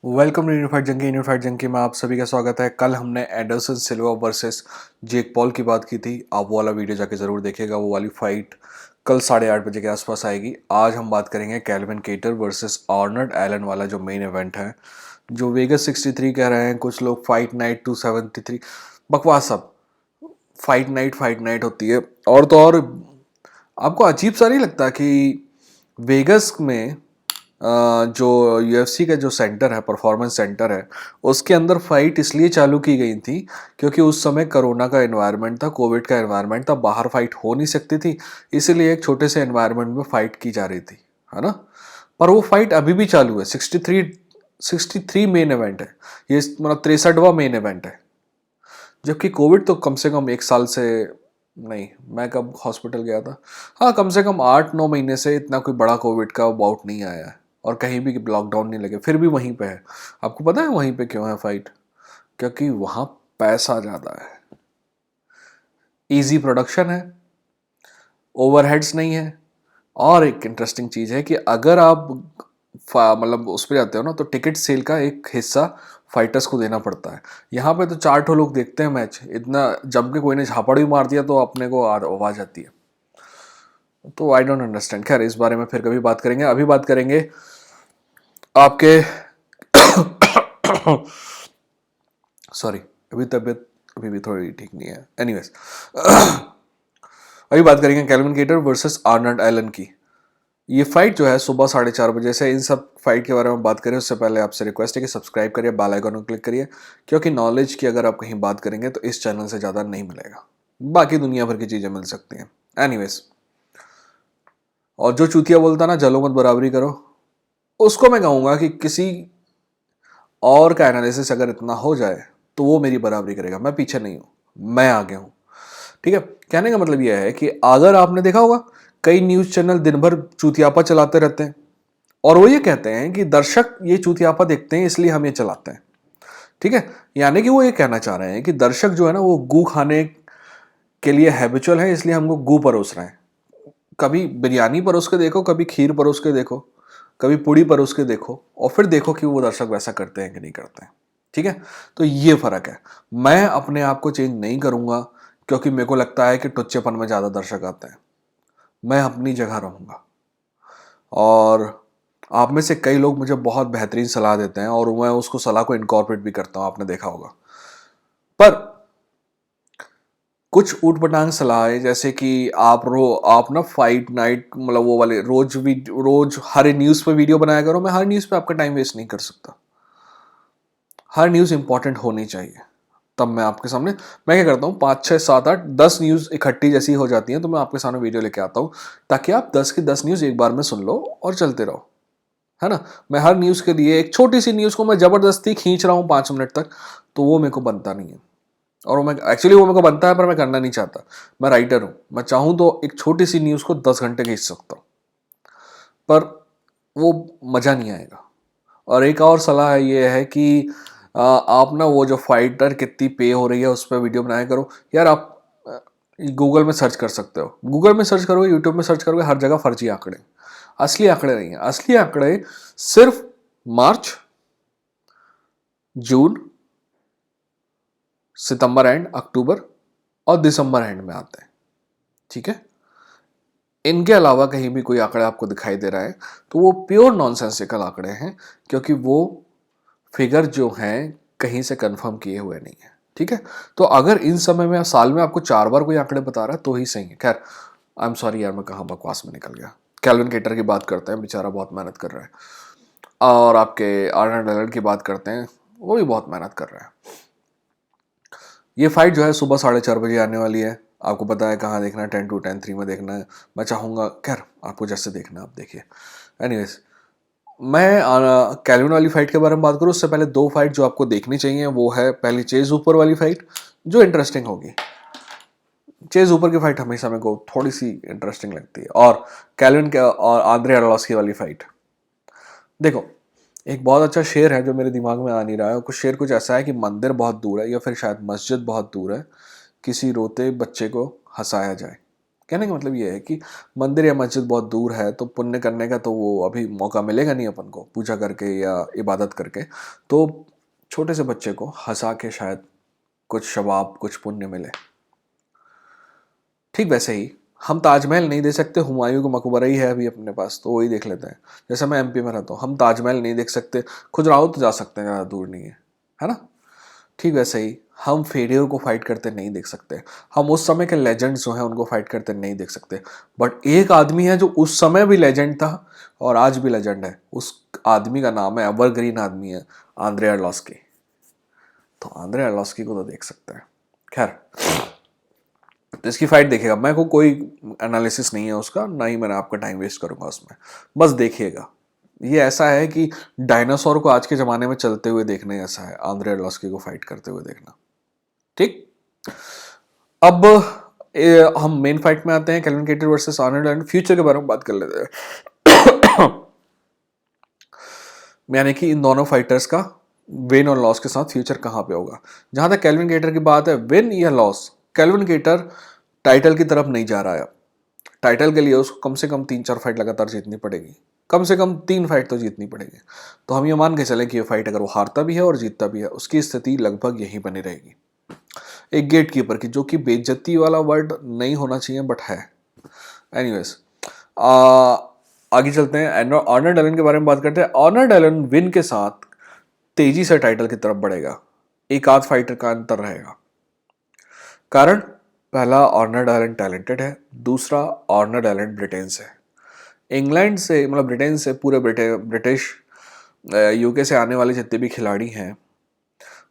Welcome to unified junkie में आप सभी का स्वागत है। कल हमने एंडरसन सिल्वा वर्सेस जेक पॉल की बात की थी। आप वो वाला वीडियो जाके ज़रूर देखिएगा। वो वाली फाइट कल 8:30 बजे के आसपास आएगी। आज हम बात करेंगे Calvin Kattar versus Arnold Allen वाला जो मेन इवेंट है, जो वेगस 63 कह रहे हैं कुछ लोग, फाइट नाइट 273। बकवास सब। फाइट नाइट होती है। और तो और आपको अजीब सा नहीं लगता कि वेगस में जो यूएफसी का जो सेंटर है, परफॉर्मेंस सेंटर है, उसके अंदर फाइट इसलिए चालू की गई थी क्योंकि उस समय कोरोना का एनवायरनमेंट था, कोविड का एनवायरनमेंट था, बाहर फाइट हो नहीं सकती थी, इसीलिए एक छोटे से एनवायरनमेंट में फाइट की जा रही थी, है ना। पर वो फाइट अभी भी चालू है। 63 मेन इवेंट है ये, मतलब 63वां मेन इवेंट है। जबकि कोविड तो कम से कम एक साल से, नहीं मैं कब हॉस्पिटल गया था, हाँ कम से कम 8-9 महीने से इतना कोई बड़ा कोविड का बाउट नहीं आया है और कहीं भी लॉकडाउन नहीं लगे, फिर भी वहीं पे है। आपको पता है वहीं पे क्यों है फाइट? क्योंकि वहाँ पैसा ज़्यादा है, इजी प्रोडक्शन है, ओवरहेड्स नहीं है। और एक इंटरेस्टिंग चीज़ है कि अगर आप मतलब उस पर जाते हो ना, तो टिकट सेल का एक हिस्सा फाइटर्स को देना पड़ता है। यहाँ पे तो 4 लोग देखते हैं मैच, इतना जम के कोई ने झापड़ भी मार दिया तो अपने को आवाज़ आती है। तो आई डोंट अंडरस्टैंड। खैर इस बारे में फिर कभी बात करेंगे। अभी बात करेंगे आपके सॉरी, अभी तबीयत अभी भी थोड़ी ठीक नहीं है। एनीवेज अभी बात करेंगे Calvin Kattar versus Arnold Allen की। ये फाइट जो है सुबह 4:30 बजे से। इन सब फाइट के बारे में बात करें उससे पहले आपसे रिक्वेस्ट है कि सब्सक्राइब करिए, बेल आइकन को क्लिक करिए, क्योंकि नॉलेज की अगर आप कहीं बात करेंगे तो इस चैनल से ज़्यादा नहीं मिलेगा, बाकी दुनिया भर की चीज़ें मिल सकती हैं। एनीवेज, और जो चूतिया बोलता ना जलो मत बराबरी करो, उसको मैं कहूँगा कि किसी और का एनालिसिस अगर इतना हो जाए तो वो मेरी बराबरी करेगा। मैं पीछे नहीं हूँ, मैं आगे हूँ। ठीक है, कहने का मतलब यह है कि अगर आपने देखा होगा कई न्यूज़ चैनल दिन भर चूतियापा चलाते रहते हैं और वो ये कहते हैं कि दर्शक ये चूतियापा देखते हैं इसलिए हम ये चलाते हैं। ठीक है, यानी कि वो ये कहना चाह रहे हैं कि दर्शक जो है ना वो गू खाने के लिए हैबिचुअल है, इसलिए हमको गू परोस रहे हैं। कभी बिरयानी परोस के देखो, कभी खीर परोस के देखो, कभी पूड़ी परोस के देखो, और फिर देखो कि वो दर्शक वैसा करते हैं कि नहीं करते हैं। ठीक है, तो ये फर्क है। मैं अपने आप को चेंज नहीं करूंगा क्योंकि मेरे को लगता है कि टुच्चेपन में ज़्यादा दर्शक आते हैं। मैं अपनी जगह रहूंगा। और आप में से कई लोग मुझे बहुत बेहतरीन सलाह देते हैं और मैं उसको सलाह को इनकॉर्पोरेट भी करता हूं, आपने देखा होगा। पर कुछ ऊट पटांग सलाह है, जैसे कि आप ना फाइट नाइट, मतलब वो वाले रोज हर न्यूज़ पे वीडियो बनाया करो। मैं हर न्यूज़ पे आपका टाइम वेस्ट नहीं कर सकता। हर न्यूज़ इंपॉर्टेंट होनी चाहिए। तब मैं आपके सामने, मैं क्या करता हूँ, 5 6 7 8 10 न्यूज़ इकट्ठी जैसी हो जाती हैं तो मैं आपके सामने वीडियो लेके आता हूँ, ताकि आप 10 की 10 न्यूज़ एक बार में सुन लो और चलते रहो, है ना। मैं हर न्यूज़ के लिए एक छोटी सी न्यूज़ को मैं ज़बरदस्ती खींच रहा हूँ 5 मिनट तक, तो वो मेरे को बनता नहीं है। और वो मैं एक्चुअली, वो मेरे को बनता है पर मैं करना नहीं चाहता। मैं राइटर हूँ, मैं चाहूँ तो एक छोटी सी न्यूज़ को 10 घंटे खींच सकता हूँ, पर वो मज़ा नहीं आएगा। और एक और सलाह ये है कि आप ना वो जो फाइटर कितनी पे हो रही है उस पर वीडियो बनाया करो। यार आप गूगल में सर्च कर सकते हो, गूगल में सर्च करोगे, यूट्यूब में सर्च करोगे, हर जगह फर्जी आंकड़े। असली आंकड़े नहीं है। असली आंकड़े सिर्फ मार्च, जून, सितंबर एंड, अक्टूबर और दिसंबर एंड में आते हैं। ठीक है, इनके अलावा कहीं भी कोई आंकड़ा आपको दिखाई दे रहा है तो वो प्योर नॉनसेंसिकल आंकड़े हैं, क्योंकि वो फिगर जो हैं कहीं से कंफर्म किए हुए नहीं है। ठीक है, तो अगर इन समय में साल में आपको 4 बार कोई आंकड़े बता रहा है तो ही सही है। खैर आई एम सॉरी यार, मैं कहाँ बकवास में निकल गया। कैल्विन केटर की बात करते हैं, बेचारा बहुत मेहनत कर रहा है। और आपके आर्नल्ड एलन की बात करते हैं, वो भी बहुत मेहनत कर रहा है। ये फाइट जो है सुबह 4:30 बजे आने वाली है। आपको पता है कहाँ देखना है, 10 2 10 3 में देखना है। मैं चाहूँगा, खैर आपको जैसे देखना है आप देखिए। एनीवेज, मैं कैल्विन वाली फाइट के बारे में बात करूँ उससे पहले 2 फाइट जो आपको देखनी चाहिए, वो है पहली चेज ऊपर वाली फाइट, जो इंटरेस्टिंग होगी। चेज ऊपर की फाइट हमेशा मेरे को थोड़ी सी इंटरेस्टिंग लगती है। और कैल्विन के और आंद्रे अरलॉस्की वाली फाइट, देखो एक बहुत अच्छा शेर है जो मेरे दिमाग में आ नहीं रहा है। कुछ शेर कुछ ऐसा है कि मंदिर बहुत दूर है, या फिर शायद मस्जिद बहुत दूर है, किसी रोते बच्चे को हंसाया जाए। कहने का मतलब ये है कि मंदिर या मस्जिद बहुत दूर है तो पुण्य करने का तो वो अभी मौका मिलेगा नहीं अपन को पूजा करके या इबादत करके। तो छोटे से बच्चे को हंसा के शायद कुछ शवाब कुछ पुण्य मिले। ठीक वैसे ही हम ताजमहल नहीं दे सकते, हुमायूं का मकबरा ही है अभी अपने पास तो वही देख लेते हैं। जैसे मैं एमपी में रहता हूँ, हम ताजमहल नहीं देख सकते, खुजराहो तो जा सकते हैं, ज़्यादा दूर नहीं है ना। ठीक वैसे ही हम फेरियर को फाइट करते नहीं देख सकते, हम उस समय के लेजेंड्स जो हैं उनको फाइट करते नहीं देख सकते। बट एक आदमी है जो उस समय भी लेजेंड था और आज भी लेजेंड है, उस आदमी का नाम है, एवरग्रीन आदमी है, आंद्रे अरलॉस्की। तो आंद्रे अरलॉस्की को तो देख सकते हैं। खैर, तो इसकी फाइट देखिएगा, मैं को कोई एनालिसिस नहीं है उसका, ना ही मैंने आपका टाइम वेस्ट करूंगा उसमें, बस देखिएगा। ये ऐसा है कि डायनासोर को आज के ज़माने में चलते हुए देखना ऐसा है, आंद्रे अरलॉस्की को फाइट करते हुए देखना। ठीक, अब हम मेन फाइट में आते हैं, kelvin cater versus Arnold and future के बारे में बात कर लेते हैं। यानी कि इन दोनों फाइटर्स का विन और लॉस के साथ फ्यूचर कहाँ पे होगा। जहां तक केल्विन केटर की बात है, विन या लॉस, केल्विन केटर टाइटल की तरफ नहीं जा रहा है। टाइटल के लिए उसको कम से कम 3-4 फाइट लगातार जीतनी पड़ेगी, कम से कम 3 फाइट तो जीतनी पड़ेगी। तो हम ये मान के चलें कि ये फाइट अगर वो हारता भी है और जीतता भी है, उसकी स्थिति लगभग यही बनी रहेगी, एक गेट कीपर की, जो कि बेइज्जती वाला वर्ड नहीं होना चाहिए बट है। एनीवेज, आगे चलते हैं, ऑर्नर डेलन के बारे में बात करते हैं। ऑर्नर डेलन विन के साथ तेजी से टाइटल की तरफ बढ़ेगा, एक आध फाइटर का अंतर रहेगा। कारण पहला, ऑर्नर डेलन टैलेंटेड है, दूसरा ऑर्नर डेलन ब्रिटेन से, इंग्लैंड से, मतलब ब्रिटेन से, पूरे ब्रिटिश यूके से आने वाले जितने भी खिलाड़ी हैं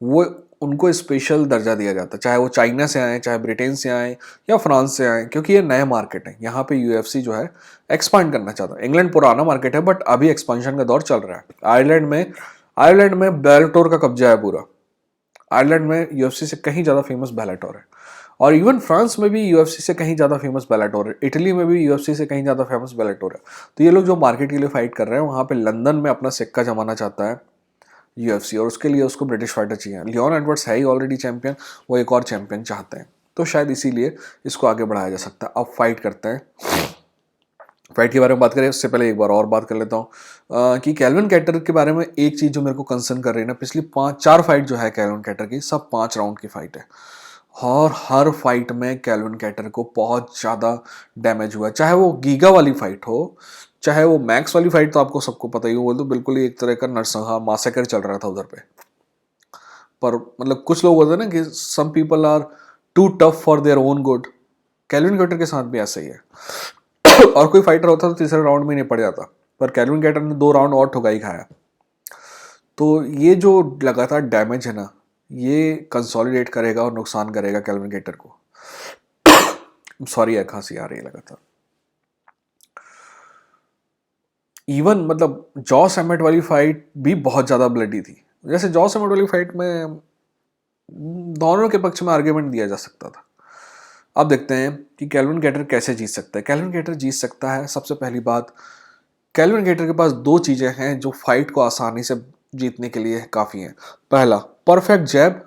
वो, उनको स्पेशल दर्जा दिया जाता है, चाहे वो चाइना से आए, चाहे ब्रिटेन से आए या फ्रांस से आए, क्योंकि ये नए मार्केट है। यहाँ पे यूएफसी जो है एक्सपांड करना चाहता है। इंग्लैंड पुराना मार्केट है बट अभी एक्सपांशन का दौर चल रहा है। आयरलैंड में बेलाटोर का कब्जा है पूरा। आयरलैंड में यूएफसी से कहीं ज़्यादा फेमस बेलाटोर है, और इवन फ्रांस में भी यूएफसी से कहीं ज़्यादा फेमस बेलाटोर है, इटली में भी यूएफसी से कहीं ज़्यादा फेमस बेलाटोर है। तो ये लोग जो मार्केट के लिए फाइट कर रहे हैं, वहाँ पे लंदन में अपना सिक्का जमाना चाहता है यूएफसी, और उसके लिए उसको ब्रिटिश फाइटर चाहिए। लियोन एडवर्ड्स है ही ऑलरेडी चैंपियन, वो एक और चैंपियन चाहते हैं, तो शायद इसीलिए इसको आगे बढ़ाया जा सकता है। अब फाइट करते हैं। फाइट के बारे में बात करें उससे पहले एक बार और बात कर लेता हूँ कि केल्विन कैटर के बारे में एक चीज़ जो मेरे को कंसर्न कर रही है ना, पिछली 5-4 फाइट जो है केल्विन कैटर की, सब 5 राउंड की फाइट है, और हर फाइट में केल्विन कैटर को बहुत ज़्यादा डैमेज हुआ है। चाहे वो गीगा वाली फाइट हो, चाहे वो मैक्स वाली फाइट, तो आपको सबको पता ही हो, तो बिल्कुल ही एक तरह का नरसंहार मासेकर चल रहा था उधर पे। पर मतलब कुछ लोग बोलते हैं ना कि some people are too tough for their own good, Calvin Kattar के साथ भी ऐसा ही है। और कोई फाइटर होता तो तीसरे राउंड में नहीं पड़ जाता, पर केल्विन कैटर ने 2 राउंड और ठुका ही खाया। तो ये जो लगातार डैमेज है ना, ये कंसोलिडेट करेगा और नुकसान करेगा केल्विन कैटर को। सॉरी यार, खांसी आ रही है लगातार। इवन मतलब जॉस एमेट वाली फाइट भी बहुत ज़्यादा ब्लडी थी। जैसे जॉस एमेट वाली फाइट में दोनों के पक्ष में आर्ग्यूमेंट दिया जा सकता था। अब देखते हैं कि केल्विन कैटर कैसे जीत सकता है। केल्विन कैटर जीत सकता है, सबसे पहली बात, केल्विन कैटर के पास 2 चीज़ें हैं जो फाइट को आसानी से जीतने के लिए काफ़ी हैं। पहला, परफेक्ट जैब,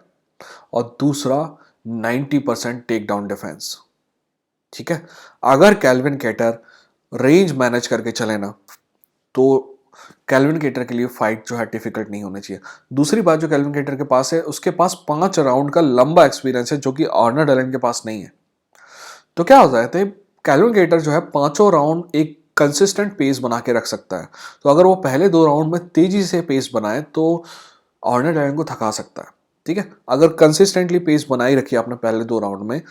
और दूसरा 90% टेक डाउन डिफेंस। ठीक है, अगर केल्विन कैटर रेंज मैनेज करके चले ना, तो केल्विन कैटर के लिए फाइट जो है डिफिकल्ट नहीं होनी चाहिए। दूसरी बात जो केल्विन कैटर के पास है, उसके पास 5 राउंड का लंबा एक्सपीरियंस है, जो कि ऑर्नर डेलन के पास नहीं है। तो क्या हो जाता है, केल्विन कैटर जो है 5 राउंड एक कंसिस्टेंट पेस बना के रख सकता है। तो अगर वो पहले 2 राउंड में तेजी से पेस बनाए तो ऑर्नर डेलन को थका सकता है। ठीक है, अगर कंसिस्टेंटली पेस बनाई रखी आपने पहले 2 राउंड में,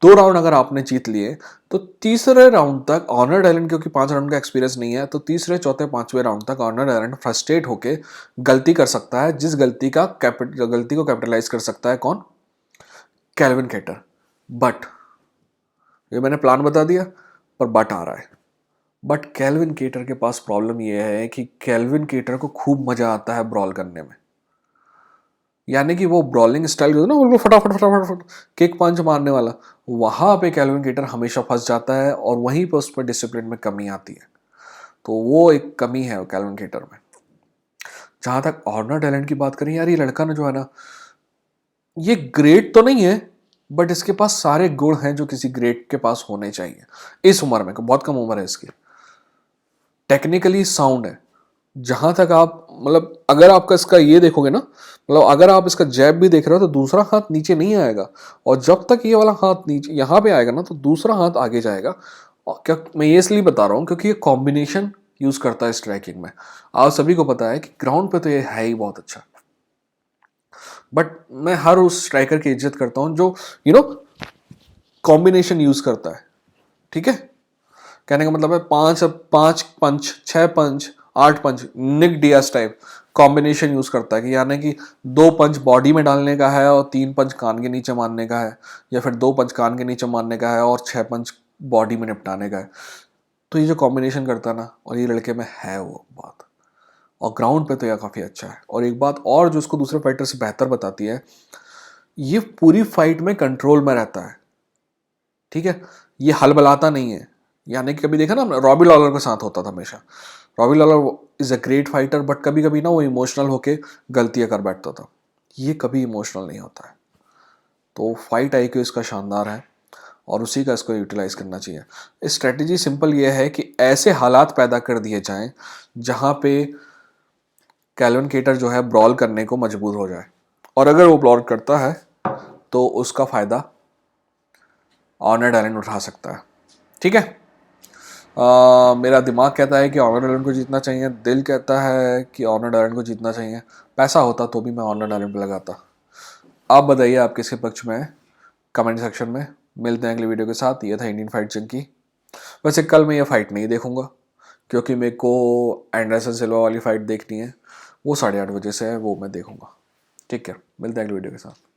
2 राउंड अगर आपने जीत लिए, तो तीसरे राउंड तक ऑर्नर डेलन, क्योंकि 5 राउंड का एक्सपीरियंस नहीं है, तो तीसरे, चौथे, 5वें राउंड तक ऑर्नर डेलन फ्रस्ट्रेट होके गलती कर सकता है, जिस गलती को कैपिटलाइज कर सकता है कौन, केल्विन कैटर। बट ये मैंने प्लान बता दिया, पर बट आ रहा है। बट केल्विन कैटर के पास प्रॉब्लम ये है कि केल्विन कैटर को खूब मजा आता है ब्रॉल करने में। यानी कि वो ब्रॉलिंग स्टाइल ना, वो फटाफट फटाफट फट किक पंच मारने वाला, वहां पे केल्विन कैटर हमेशा फंस जाता है, और वहीं पर उस पर डिसिप्लिन में कमी आती है। तो वो एक कमी है केल्विन कैटर में। जहां तक ऑर्नर टैलेंट की बात करें, यार ये लड़का ना जो है ना, ये ग्रेट तो नहीं है, बट इसके पास सारे गुण हैं जो किसी ग्रेट के पास होने चाहिए इस उम्र में, बहुत कम उम्र है इसकी। टेक्निकली साउंड है, जहां तक आप मतलब अगर आपका इसका ये देखोगे ना, मतलब अगर आप इसका जैब भी देख रहे हो तो दूसरा हाथ नीचे नहीं आएगा, और जब तक ये वाला हाथ नीचे यहाँ पे आएगा ना तो दूसरा हाथ आगे जाएगा। और क्या मैं ये इसलिए बता रहा हूँ क्योंकि ये कॉम्बिनेशन यूज करता है स्ट्राइकिंग में। आप सभी को पता है कि ग्राउंड पे तो ये है ही बहुत अच्छा, बट मैं हर उस स्ट्राइकर की इज्जत करता हूँ जो कॉम्बिनेशन यूज करता है। ठीक है, कहने का मतलब है पांच पांच पंच, छह पंच, आठ पंच, निक डियास टाइप कॉम्बिनेशन यूज करता है कि यानी कि 2 पंच बॉडी में डालने का है और 3 पंच कान के नीचे मारने का है, या फिर 2 पंच कान के नीचे मारने का है और 6 पंच बॉडी में निपटाने का है। तो ये जो कॉम्बिनेशन करता है ना, और ये लड़के में है वो बात, और ग्राउंड पे तो यह काफ़ी अच्छा है। और एक बात और जो उसको दूसरे फाइटर से बेहतर बताती है, ये पूरी फाइट में कंट्रोल में रहता है। ठीक है, ये हलबलाता नहीं है। यानी कि कभी देखा ना, रॉबी लॉलर के साथ होता था हमेशा। Robbie Lawler is a great fighter, but कभी कभी ना वो इमोशनल होके गलतियां कर बैठता था। ये कभी इमोशनल नहीं होता है। तो फाइट आईक्यू इसका शानदार है, और उसी का इसको यूटिलाइज करना चाहिए। स्ट्रेटजी सिंपल ये है कि ऐसे हालात पैदा कर दिए जाएं जहां पे कैल्विन केटर जो है ब्रॉल करने को मजबूर हो जाए, और अगर वो ब्रॉल करता है तो उसका फायदा ऑनर डैलेंट उठा सकता है। ठीक है, मेरा दिमाग कहता है कि ऑनर डैलेंट को जीतना चाहिए, दिल कहता है कि ऑनर डैलेंट को जीतना चाहिए। पैसा होता तो भी मैं ऑनर डैलेंट पे लगाता। आप बताइए आप किसके पक्ष में हैं, कमेंट सेक्शन में। मिलते हैं अगली वीडियो के साथ। ये था इंडियन फाइट जंकी। वैसे कल मैं ये फाइट नहीं देखूंगा क्योंकि मेरे को एंडरसन सिल्वा वाली फाइट देखनी है, वो 8:30 बजे से है, वो मैं देखूंगा। ठीक है, मिलते हैं अगली वीडियो के साथ।